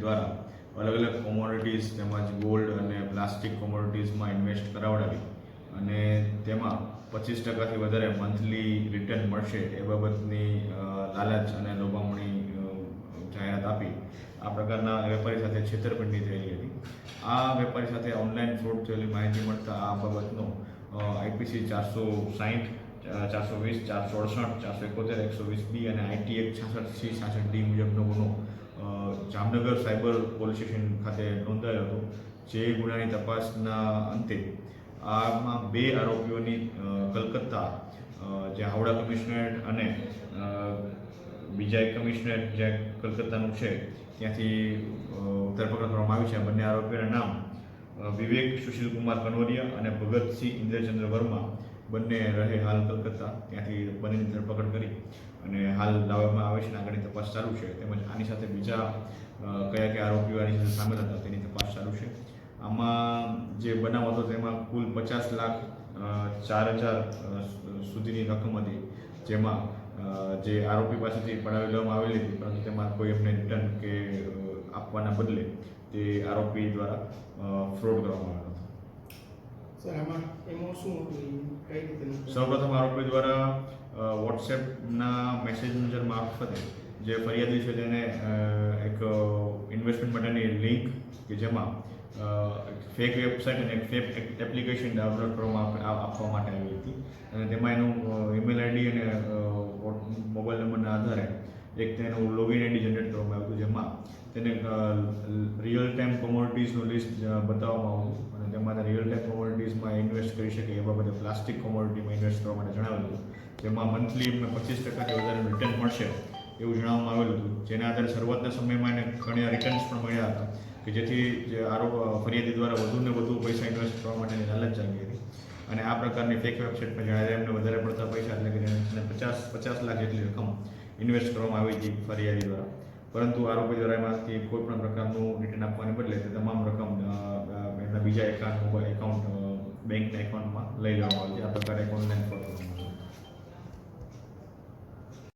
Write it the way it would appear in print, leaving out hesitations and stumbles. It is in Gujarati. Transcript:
દ્વારા અલગ અલગ કોમોડિટીઝ તેમજ ગોલ્ડ અને પ્લાસ્ટિક કોમોડિટીઝમાં ઇન્વેસ્ટ કરાવડાવી અને તેમાં 25% વધારે મંથલી રિટર્ન મળશે એ બાબતની લાલચ અને લોભામણી જાહેરાત આપી આ પ્રકારના વેપારી સાથે છેતરપિંડી થયેલી હતી. આ વેપારી સાથે ઓનલાઈન ફ્રોડ થયેલી માહિતી મળતા આ બાબતનો IPC 460, 420, 468, 471, 120B અને IT Act 66C 66D મુજબનો ગુનો જામનગર સાયબર પોલીસ સ્ટેશન ખાતે નોંધાયો હતો. જે ગુનાની તપાસના અંતે આમાં 2 આરોપીઓની કલકત્તા જે હાવડા કમિશનરેટ અને બીજા એક કમિશનરેટ જે કલકત્તાનું છે ત્યાંથી ધરપકડ કરવામાં આવી છે. બંને આરોપીઓના નામ વિવેક સુશીલકુમાર કનોરિયા અને ભગતસિંહ ઇન્દ્રચંદ્ર વર્મા બંને રહે હાલ કલકત્તા. ત્યાંથી બંનેની ધરપકડ કરી અને હાલ લાવવામાં આવે છે અને આગળની તપાસ ચાલુ છે. તેમજ આની સાથે બીજા કયા આરોપીઓ આની સાથે સામેલ હતા તેની તપાસ ચાલુ છે. આમાં જે બનાવ હતો તેમાં કુલ 50,04,000 સુધીની રકમ હતી, જેમાં જે આરોપી પાસેથી પડાવી લેવામાં આવેલી હતી, પરંતુ તેમાં કોઈ એમને રિટર્ન કે આપવાના બદલે તે આરોપી દ્વારા ફ્રોડ કરવામાં આવ્યો હતો. સર, આમાં એમાં શું હતું, કઈ રીતે? સૌપ્રથમ આરોપી દ્વારા વોટ્સએપના મેસેન્જર મારફતે જે ફરિયાદી છે તેને એક ઇન્વેસ્ટમેન્ટ માટેની લિંક કે જેમાં ફેક વેબસાઇટ અને એક ફેક એપ્લિકેશન ડાઉનલોડ કરવામાં આપવા માટે આવી હતી અને તેમાં એનું ઈમેલ આઈડી અને મોબાઈલ નંબરના આધારે એક તેનું લોગિન આઈડી જનરેટ કરવામાં આવ્યું હતું, જેમાં તેને રિયલ ટાઈમ કોમોડિટીઝનું લિસ્ટ બતાવવામાં આવ્યું અને તેમાં રિયલ ટાઈમ કોમોડિટીઝમાં ઇન્વેસ્ટ કરી શકે એ બાબતે પ્લાસ્ટિક કોમોડિટીમાં ઇન્વેસ્ટ કરવા માટે જણાવેલું હતું. જેમાં મંથલી એમને 25%થી વધારે રિટર્ન મળશે એવું જણાવવામાં આવેલું હતું. જેના આધારે શરૂઆતના સમયમાં એને ઘણા રિટર્ન્સ પણ મળ્યા હતા કે જેથી જે ફરિયાદી દ્વારા વધુને વધુ પૈસા ઇન્વેસ્ટ કરવા માટેની લાલચ જાગી હતી અને આ પ્રકારની ફેક વેબસાઇટ પર જ્યારે એમને વધારે પડતા પૈસા એટલે કે 50 લાખ જેટલી રકમ ઇન્વેસ્ટ કરવામાં આવી હતી ફરિયાદી દ્વારા, પરંતુ આરોપી દ્વારા એમાંથી કોઈ પણ પ્રકારનું રિટર્ન આપવાને બદલે તે તમામ રકમ એમના બીજા એકાઉન્ટ બેંકના એકાઉન્ટમાં લઈ લેવામાં આવી હતી. આ પ્રકારે એકાઉન્ટને